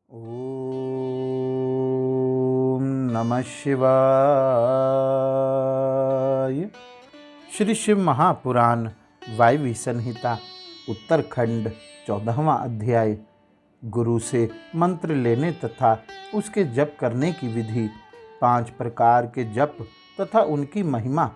ओम नमः शिवाय। श्री शिव महापुराण वायवी संहिता उत्तरखंड 14वां अध्याय। गुरु से मंत्र लेने तथा उसके जप करने की विधि। 5 प्रकार के जप तथा उनकी महिमा।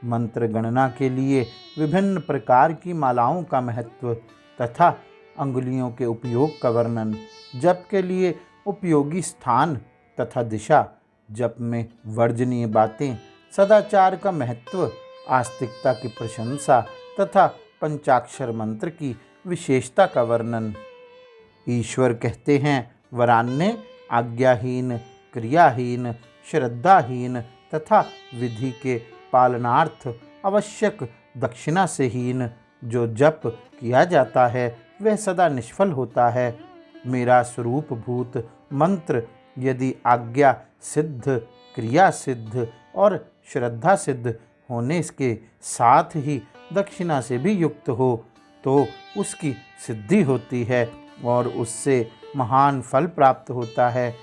मंत्र गणना के लिए विभिन्न प्रकार की मालाओं का महत्व तथा अंगुलियों के उपयोग का वर्णन। जप के लिए उपयोगी स्थान तथा दिशा। जप में वर्जनीय बातें। सदाचार का महत्व। आस्तिकता की प्रशंसा तथा पंचाक्षर मंत्र की विशेषता का वर्णन। ईश्वर कहते हैं, वरान्य आज्ञाहीन, क्रियाहीन, श्रद्धाहीन तथा विधि के पालनार्थ आवश्यक दक्षिणा से हीन जो जप किया जाता है वह सदा निष्फल होता है। मेरा स्वरूपभूत मंत्र यदि आज्ञा सिद्ध, क्रिया सिद्ध और श्रद्धा सिद्ध होने के साथ ही दक्षिणा से भी युक्त हो तो उसकी सिद्धि होती है और उससे महान फल प्राप्त होता है।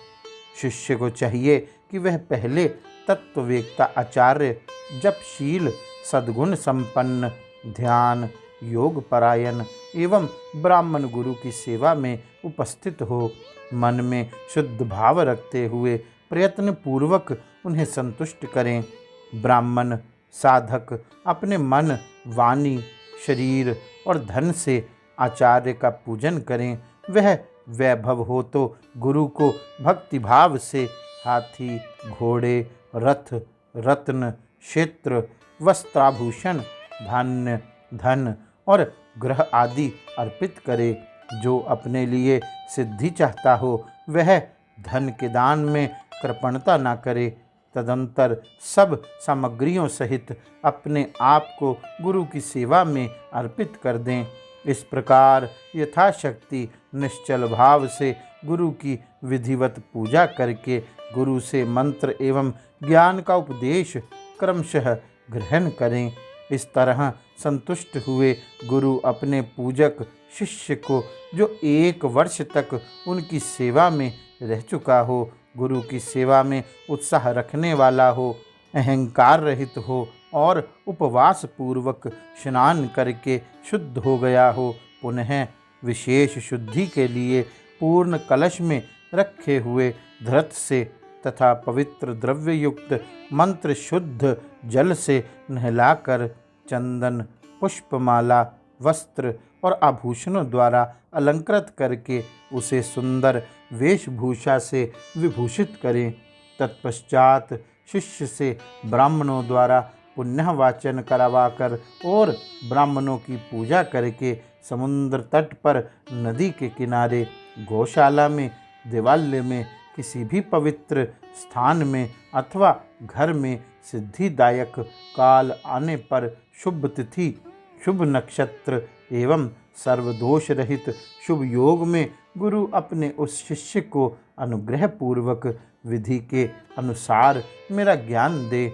शिष्य को चाहिए कि वह पहले तत्ववेत्ता आचार्य, जपशील, सद्गुण संपन्न, ध्यान योग परायण एवं ब्राह्मण गुरु की सेवा में उपस्थित हो। मन में शुद्ध भाव रखते हुए प्रयत्न पूर्वक उन्हें संतुष्ट करें। ब्राह्मण साधक अपने मन, वाणी, शरीर और धन से आचार्य का पूजन करें। वह वैभव हो तो गुरु को भक्तिभाव से हाथी, घोड़े, रथ, रत्न, क्षेत्र, वस्त्राभूषण, धान्य, धन और ग्रह आदि अर्पित करे। जो अपने लिए सिद्धि चाहता हो वह धन के दान में कृपणता न करे। तदंतर सब सामग्रियों सहित अपने आप को गुरु की सेवा में अर्पित कर दें। इस प्रकार यथाशक्ति निश्चल भाव से गुरु की विधिवत पूजा करके गुरु से मंत्र एवं ज्ञान का उपदेश क्रमशः ग्रहण करें। इस तरह संतुष्ट हुए गुरु अपने पूजक शिष्य को, जो 1 वर्ष तक उनकी सेवा में रह चुका हो, गुरु की सेवा में उत्साह रखने वाला हो, अहंकार रहित हो और उपवास पूर्वक स्नान करके शुद्ध हो गया हो, पुनः विशेष शुद्धि के लिए पूर्ण कलश में रखे हुए धृत से तथा पवित्र द्रव्य युक्त मंत्र शुद्ध जल से नहलाकर चंदन, पुष्पमाला, वस्त्र और आभूषणों द्वारा अलंकृत करके उसे सुंदर वेशभूषा से विभूषित करें। तत्पश्चात शिष्य से ब्राह्मणों द्वारा पुण्य वाचन करवाकर और ब्राह्मणों की पूजा करके समुद्र तट पर, नदी के किनारे, गौशाला में, देवालय में, किसी भी पवित्र स्थान में अथवा घर में सिद्धिदायक काल आने पर शुभ तिथि, शुभ नक्षत्र एवं सर्वदोष रहित शुभ योग में गुरु अपने उस शिष्य को अनुग्रह पूर्वक विधि के अनुसार मेरा ज्ञान दे।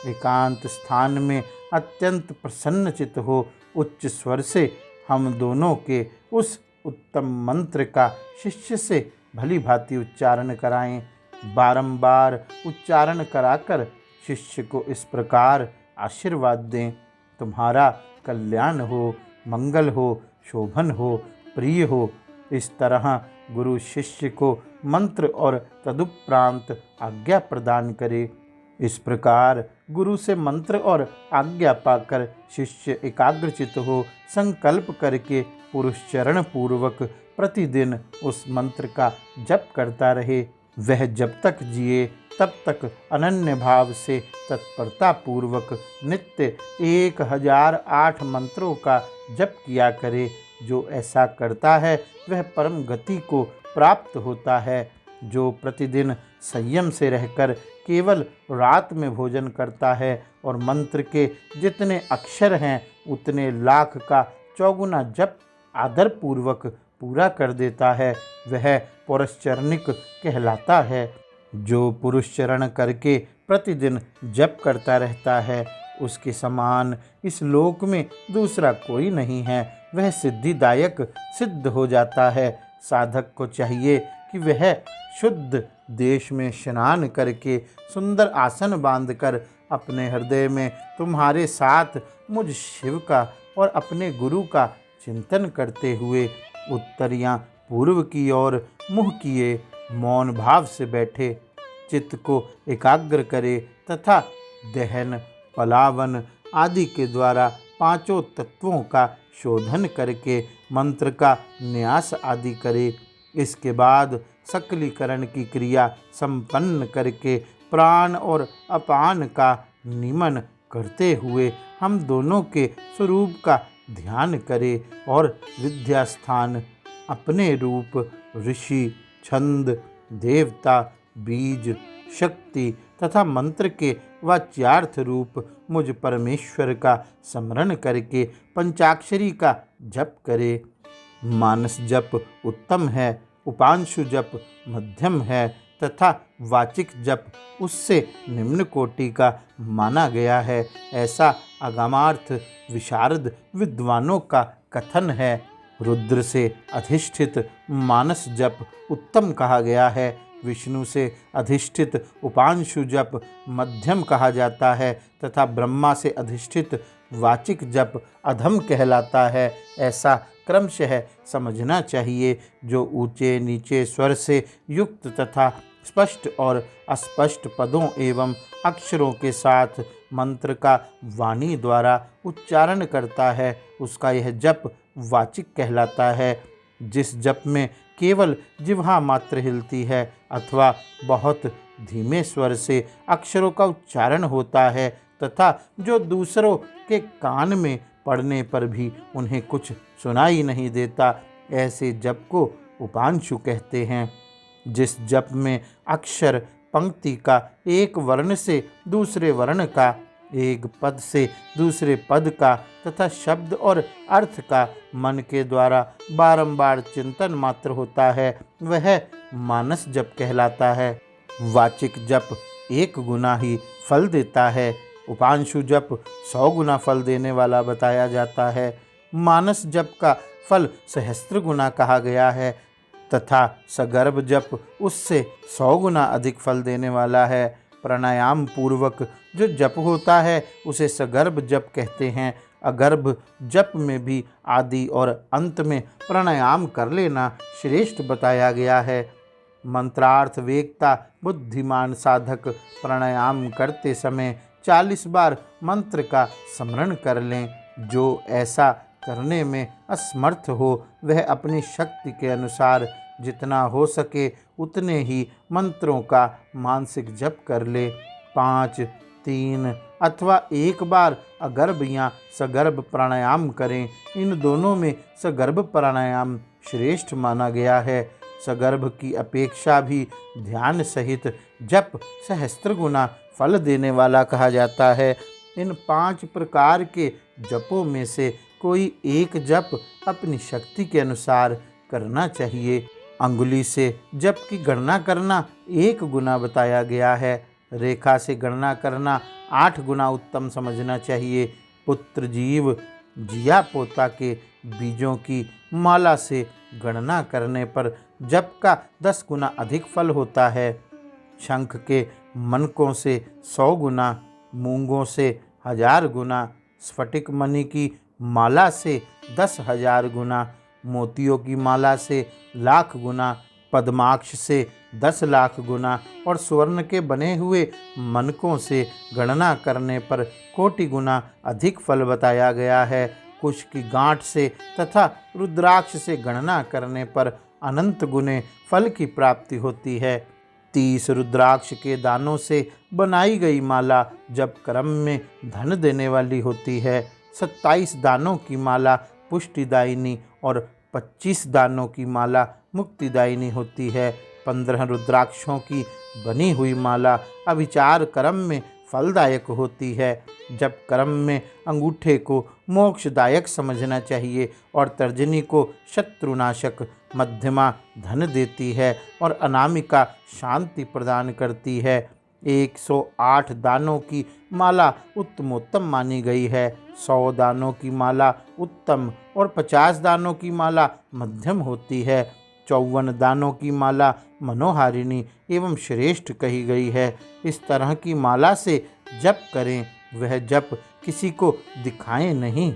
एकांत स्थान में अत्यंत प्रसन्नचित हो उच्च स्वर से हम दोनों के उस उत्तम मंत्र का शिष्य से भली भांति उच्चारण कराएं। बारंबार उच्चारण कराकर शिष्य को इस प्रकार आशीर्वाद दें, तुम्हारा कल्याण हो, मंगल हो, शोभन हो, प्रिय हो। इस तरह गुरु शिष्य को मंत्र और तदुपरांत आज्ञा प्रदान करे। इस प्रकार गुरु से मंत्र और आज्ञा पाकर शिष्य एकाग्रचित हो संकल्प करके पुरुषचरण पूर्वक प्रतिदिन उस मंत्र का जप करता रहे। वह जब तक जिए तब तक अनन्य भाव से तत्परता पूर्वक नित्य 1008 मंत्रों का जप किया करे। जो ऐसा करता है वह परम गति को प्राप्त होता है। जो प्रतिदिन संयम से रहकर केवल रात में भोजन करता है और मंत्र के जितने अक्षर हैं उतने लाख का चौगुना जप आदर पूर्वक पूरा कर देता है, वह पुरश्चरणिक कहलाता है। जो पुरुषचरण करके प्रतिदिन जप करता रहता है उसके समान इस लोक में दूसरा कोई नहीं है। वह सिद्धिदायक सिद्ध हो जाता है। साधक को चाहिए कि वह शुद्ध देश में स्नान करके सुंदर आसन बांधकर अपने हृदय में तुम्हारे साथ मुझ शिव का और अपने गुरु का चिंतन करते हुए उत्तर या पूर्व की ओर मुँह किए मौन भाव से बैठे चित्त को एकाग्र करे तथा दहन, पलावन आदि के द्वारा पांचों तत्वों का शोधन करके मंत्र का न्यास आदि करे। इसके बाद सकलीकरण की क्रिया संपन्न करके प्राण और अपान का निमन करते हुए हम दोनों के स्वरूप का ध्यान करे और विद्यास्थान अपने रूप ऋषि, छंद, देवता, बीज, शक्ति तथा मंत्र के वाच्यार्थ रूप मुझ परमेश्वर का स्मरण करके पंचाक्षरी का जप करे। मानस जप उत्तम है, उपांशु जप मध्यम है तथा वाचिक जप उससे निम्न कोटि का माना गया है, ऐसा अगमार्थ विशारद विद्वानों का कथन है। रुद्र से अधिष्ठित मानस जप उत्तम कहा गया है, विष्णु से अधिष्ठित उपांशु जप मध्यम कहा जाता है तथा ब्रह्मा से अधिष्ठित वाचिक जप अधम कहलाता है, ऐसा क्रमशः समझना चाहिए। जो ऊंचे नीचे स्वर से युक्त तथा स्पष्ट और अस्पष्ट पदों एवं अक्षरों के साथ मंत्र का वाणी द्वारा उच्चारण करता है उसका यह जप वाचिक कहलाता है। जिस जप में केवल जिह्वा मात्र हिलती है अथवा बहुत धीमे स्वर से अक्षरों का उच्चारण होता है तथा जो दूसरों के कान में पड़ने पर भी उन्हें कुछ सुनाई नहीं देता, ऐसे जप को उपांशु कहते हैं। जिस जप में अक्षर पंक्ति का एक वर्ण से दूसरे वर्ण का, एक पद से दूसरे पद का तथा शब्द और अर्थ का मन के द्वारा बारंबार चिंतन मात्र होता है, वह मानस जप कहलाता है। वाचिक जप 1 गुना ही फल देता है, उपांशु जप 100 गुना फल देने वाला बताया जाता है। मानस जप का फल सहस्त्र गुना कहा गया है तथा सगर्भ जप उससे 100 गुना अधिक फल देने वाला है। प्राणायाम पूर्वक जो जप होता है उसे सगर्भ जप कहते हैं। अगर्भ जप में भी आदि और अंत में प्राणायाम कर लेना श्रेष्ठ बताया गया है। मंत्रार्थ वेगता बुद्धिमान साधक प्राणायाम करते समय 40 बार मंत्र का स्मरण कर लें। जो ऐसा करने में असमर्थ हो वह अपनी शक्ति के अनुसार जितना हो सके उतने ही मंत्रों का मानसिक जप कर ले। 5, 3 अथवा 1 बार अगर्भ या सगर्भ प्राणायाम करें। इन दोनों में सगर्भ प्राणायाम श्रेष्ठ माना गया है। सगर्भ की अपेक्षा भी ध्यान सहित जप सहस्त्र गुना फल देने वाला कहा जाता है। इन 5 प्रकार के जपों में से कोई एक जप अपनी शक्ति के अनुसार करना चाहिए। अंगुली से जप की गणना करना 1 गुना बताया गया है। रेखा से गणना करना 8 गुना उत्तम समझना चाहिए। पुत्र जीव जिया पोता के बीजों की माला से गणना करने पर जप का 10 गुना अधिक फल होता है। शंख के मनकों से 100 गुना, मूंगों से 1000 गुना, स्फटिक मणि की माला से 10,000 गुना, मोतियों की माला से लाख गुना, पद्माक्ष से 10 लाख गुना और स्वर्ण के बने हुए मनकों से गणना करने पर कोटि गुना अधिक फल बताया गया है। कुश की गांठ से तथा रुद्राक्ष से गणना करने पर अनंत गुने फल की प्राप्ति होती है। 30 रुद्राक्ष के दानों से बनाई गई माला जब क्रम में धन देने वाली होती है। 27 दानों की माला पुष्टिदायिनी और 25 दानों की माला मुक्तिदायिनी होती है। 15 रुद्राक्षों की बनी हुई माला अभिचार क्रम में फलदायक होती है। जब क्रम में अंगूठे को मोक्षदायक समझना चाहिए और तर्जनी को शत्रुनाशक, मध्यमा धन देती है और अनामिका शांति प्रदान करती है। 108 दानों की माला उत्तमोत्तम मानी गई है। 100 दानों की माला उत्तम और 50 दानों की माला मध्यम होती है। 54 दानों की माला मनोहारिणी एवं श्रेष्ठ कही गई है। इस तरह की माला से जप करें, वह जप किसी को दिखाएं नहीं।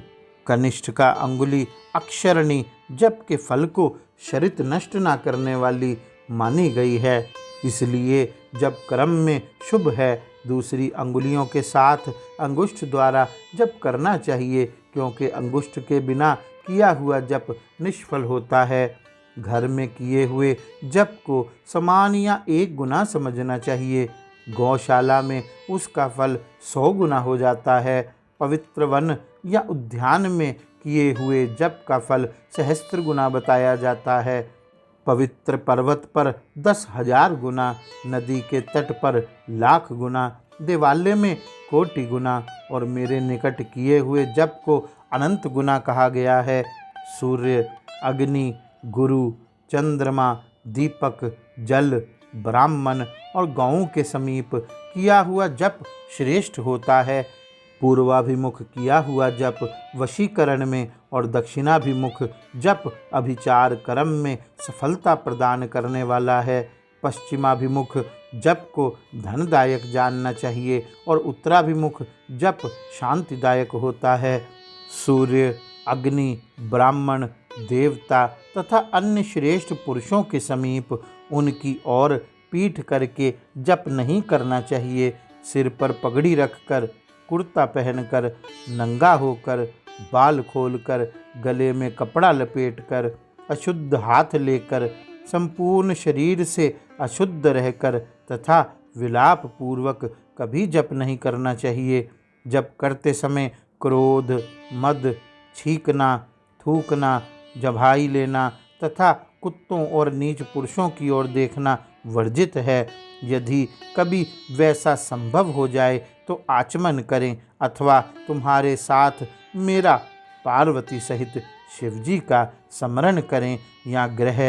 कनिष्ठ का अंगुली अक्षरणी जप के फल को शरित नष्ट ना करने वाली मानी गई है, इसलिए जप क्रम में शुभ है। दूसरी अंगुलियों के साथ अंगुष्ठ द्वारा जप करना चाहिए, क्योंकि अंगुष्ठ के बिना किया हुआ जप निष्फल होता है। घर में किए हुए जप को समान या 1 गुना समझना चाहिए। गौशाला में उसका फल 100 गुना हो जाता है। पवित्र वन या उद्यान में किए हुए जप का फल सहस्त्र गुना बताया जाता है। पवित्र पर्वत पर 10,000 गुना, नदी के तट पर 1,00,000 गुना, देवालय में 1,00,00,000 गुना और मेरे निकट किए हुए जप को अनंत गुना कहा गया है। सूर्य, अग्नि, गुरु, चंद्रमा, दीपक, जल, ब्राह्मण और गौओं के समीप किया हुआ जप श्रेष्ठ होता है। पूर्वाभिमुख किया हुआ जप वशीकरण में और दक्षिणाभिमुख जप अभिचार कर्म में सफलता प्रदान करने वाला है। पश्चिमाभिमुख जप को धनदायक जानना चाहिए और उत्तराभिमुख जप शांतिदायक होता है। सूर्य, अग्नि, ब्राह्मण, देवता तथा अन्य श्रेष्ठ पुरुषों के समीप उनकी ओर पीठ करके जप नहीं करना चाहिए। सिर पर पगड़ी रखकर, कुर्ता पहनकर, नंगा होकर, बाल खोलकर, गले में कपड़ा लपेटकर, अशुद्ध हाथ लेकर, संपूर्ण शरीर से अशुद्ध रहकर तथा विलाप पूर्वक कभी जप नहीं करना चाहिए। जप करते समय क्रोध, मद, छींकना, थूकना, जभाई लेना तथा कुत्तों और नीच पुरुषों की ओर देखना वर्जित है। यदि कभी वैसा संभव हो जाए तो आचमन करें अथवा तुम्हारे साथ मेरा पार्वती सहित शिवजी का स्मरण करें या ग्रह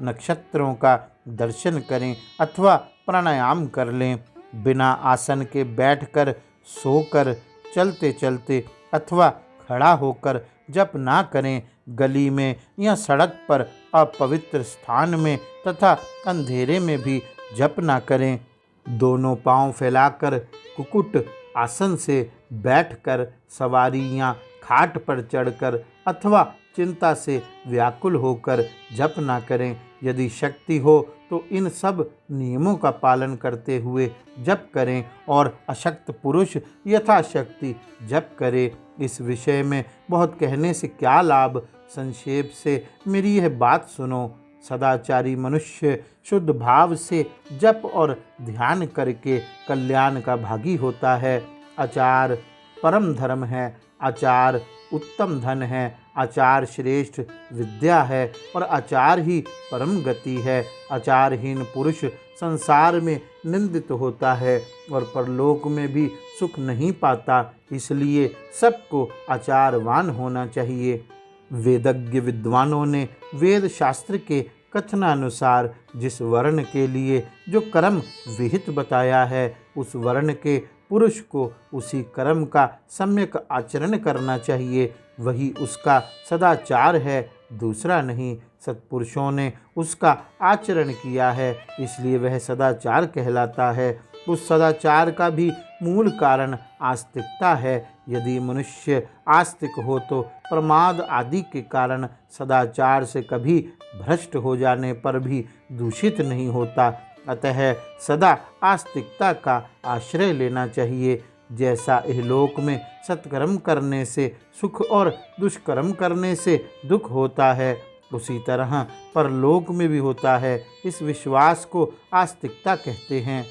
नक्षत्रों का दर्शन करें अथवा प्राणायाम कर लें। बिना आसन के बैठकर, सोकर, चलते चलते अथवा खड़ा होकर जप ना करें। गली में या सड़क पर अपवित्र स्थान में तथा अंधेरे में भी जप ना करें। दोनों पांव फैलाकर कुकुट आसन से बैठकर, सवारी या खाट पर चढ़कर अथवा चिंता से व्याकुल होकर जप ना करें। यदि शक्ति हो तो इन सब नियमों का पालन करते हुए जप करें और अशक्त पुरुष यथाशक्ति जप करे। इस विषय में बहुत कहने से क्या लाभ, संक्षेप से मेरी यह बात सुनो। सदाचारी मनुष्य शुद्ध भाव से जप और ध्यान करके कल्याण का भागी होता है। आचार परम धर्म है, आचार उत्तम धन है, आचार श्रेष्ठ विद्या है और आचार ही परम गति है। आचारहीन पुरुष संसार में निंदित होता है और परलोक में भी सुख नहीं पाता, इसलिए सबको आचारवान होना चाहिए। वेदज्ञ विद्वानों ने वेद शास्त्र के कथनानुसार जिस वर्ण के लिए जो कर्म विहित बताया है, उस वर्ण के पुरुष को उसी कर्म का सम्यक आचरण करना चाहिए, वही उसका सदाचार है, दूसरा नहीं। सत्पुरुषों ने उसका आचरण किया है, इसलिए वह सदाचार कहलाता है। उस सदाचार का भी मूल कारण आस्तिकता है। यदि मनुष्य आस्तिक हो तो प्रमाद आदि के कारण सदाचार से कभी भ्रष्ट हो जाने पर भी दूषित नहीं होता। अतः सदा आस्तिकता का आश्रय लेना चाहिए। जैसा इहलोक में सत्कर्म करने से सुख और दुष्कर्म करने से दुख होता है, उसी तरह परलोक में भी होता है। इस विश्वास को आस्तिकता कहते हैं।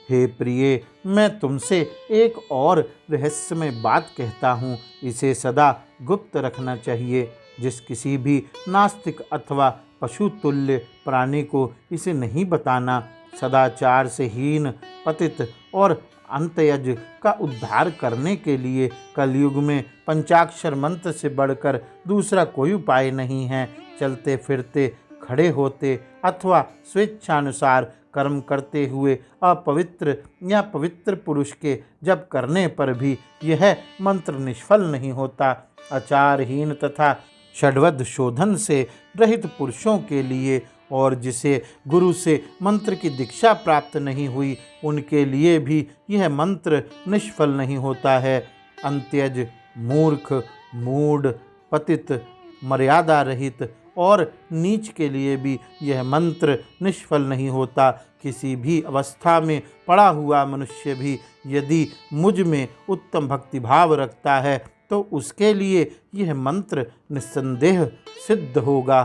हे प्रिय, मैं तुमसे एक और रहस्यमय बात कहता हूँ, इसे सदा गुप्त रखना चाहिए। जिस किसी भी नास्तिक अथवा पशु तुल्य प्राणी को इसे नहीं बताना। सदाचार से हीन, पतित और अंतयज का उद्धार करने के लिए कलयुग में पंचाक्षर मंत्र से बढ़कर दूसरा कोई उपाय नहीं है। चलते फिरते, खड़े होते अथवा स्वेच्छानुसार कर्म करते हुए अपवित्र या पवित्र पुरुष के जप करने पर भी यह मंत्र निष्फल नहीं होता। आचारहीन तथा षड्वद शोधन से रहित पुरुषों के लिए और जिसे गुरु से मंत्र की दीक्षा प्राप्त नहीं हुई उनके लिए भी यह मंत्र निष्फल नहीं होता है। अंत्यज, मूर्ख, मूढ़, पतित, मर्यादा रहित और नीच के लिए भी यह मंत्र निष्फल नहीं होता। किसी भी अवस्था में पड़ा हुआ मनुष्य भी यदि मुझ में उत्तम भक्तिभाव रखता है तो उसके लिए यह मंत्र निस्संदेह सिद्ध होगा,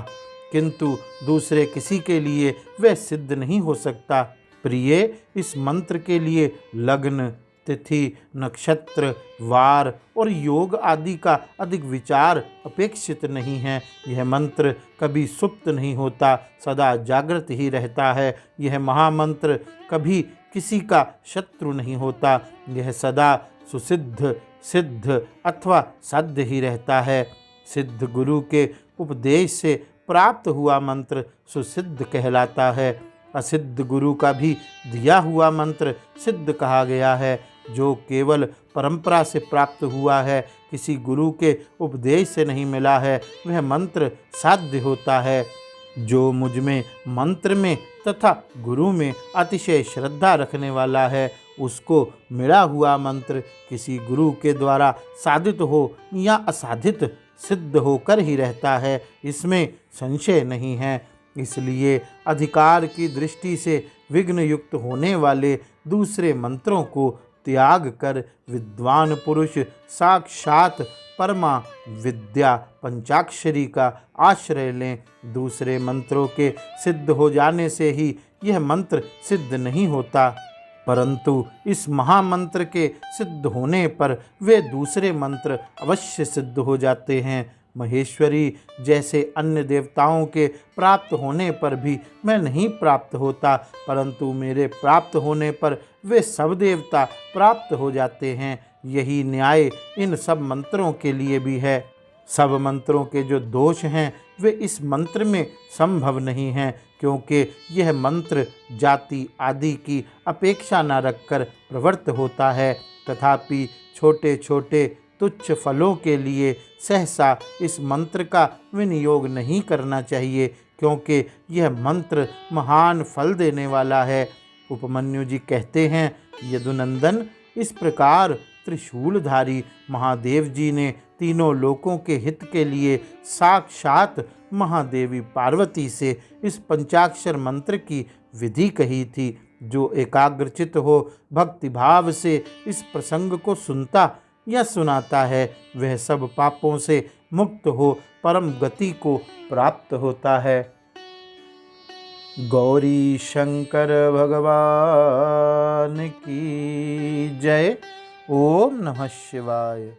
किंतु दूसरे किसी के लिए वह सिद्ध नहीं हो सकता। प्रिय, इस मंत्र के लिए लग्न, तिथि, नक्षत्र, वार और योग आदि का अधिक विचार अपेक्षित नहीं है। यह मंत्र कभी सुप्त नहीं होता, सदा जागृत ही रहता है। यह महामंत्र कभी किसी का शत्रु नहीं होता। यह सदा सुसिद्ध, सिद्ध अथवा साध्य ही रहता है। सिद्ध गुरु के उपदेश से प्राप्त हुआ मंत्र सुसिद्ध कहलाता है। असिद्ध गुरु का भी दिया हुआ मंत्र सिद्ध कहा गया है। जो केवल परंपरा से प्राप्त हुआ है, किसी गुरु के उपदेश से नहीं मिला है, वह मंत्र साध्य होता है। जो मुझ में मंत्र में तथा गुरु में अतिशय श्रद्धा रखने वाला है, उसको मिला हुआ मंत्र किसी गुरु के द्वारा साधित हो या असाधित सिद्ध होकर ही रहता है, इसमें संशय नहीं है। इसलिए अधिकार की दृष्टि से विघ्न युक्त होने वाले दूसरे मंत्रों को त्याग कर विद्वान पुरुष साक्षात परमा विद्या पंचाक्षरी का आश्रय लें। दूसरे मंत्रों के सिद्ध हो जाने से ही यह मंत्र सिद्ध नहीं होता, परंतु इस महामंत्र के सिद्ध होने पर वे दूसरे मंत्र अवश्य सिद्ध हो जाते हैं। महेश्वरी जैसे अन्य देवताओं के प्राप्त होने पर भी मैं नहीं प्राप्त होता, परंतु मेरे प्राप्त होने पर वे सब देवता प्राप्त हो जाते हैं। यही न्याय इन सब मंत्रों के लिए भी है। सब मंत्रों के जो दोष हैं वे इस मंत्र में संभव नहीं हैं, क्योंकि यह मंत्र जाति आदि की अपेक्षा न रखकर प्रवृत्त होता है। तथापि छोटे छोटे तुच्छ फलों के लिए सहसा इस मंत्र का विनियोग नहीं करना चाहिए, क्योंकि यह मंत्र महान फल देने वाला है। उपमन्यु जी कहते हैं, यदुनंदन, इस प्रकार त्रिशूलधारी महादेव जी ने तीनों लोकों के हित के लिए साक्षात महादेवी पार्वती से इस पंचाक्षर मंत्र की विधि कही थी। जो एकाग्रचित हो भक्तिभाव से इस प्रसंग को सुनता या सुनाता है, वह सब पापों से मुक्त हो परम गति को प्राप्त होता है। गौरी शंकर भगवान की जय। ओम नमः शिवाय।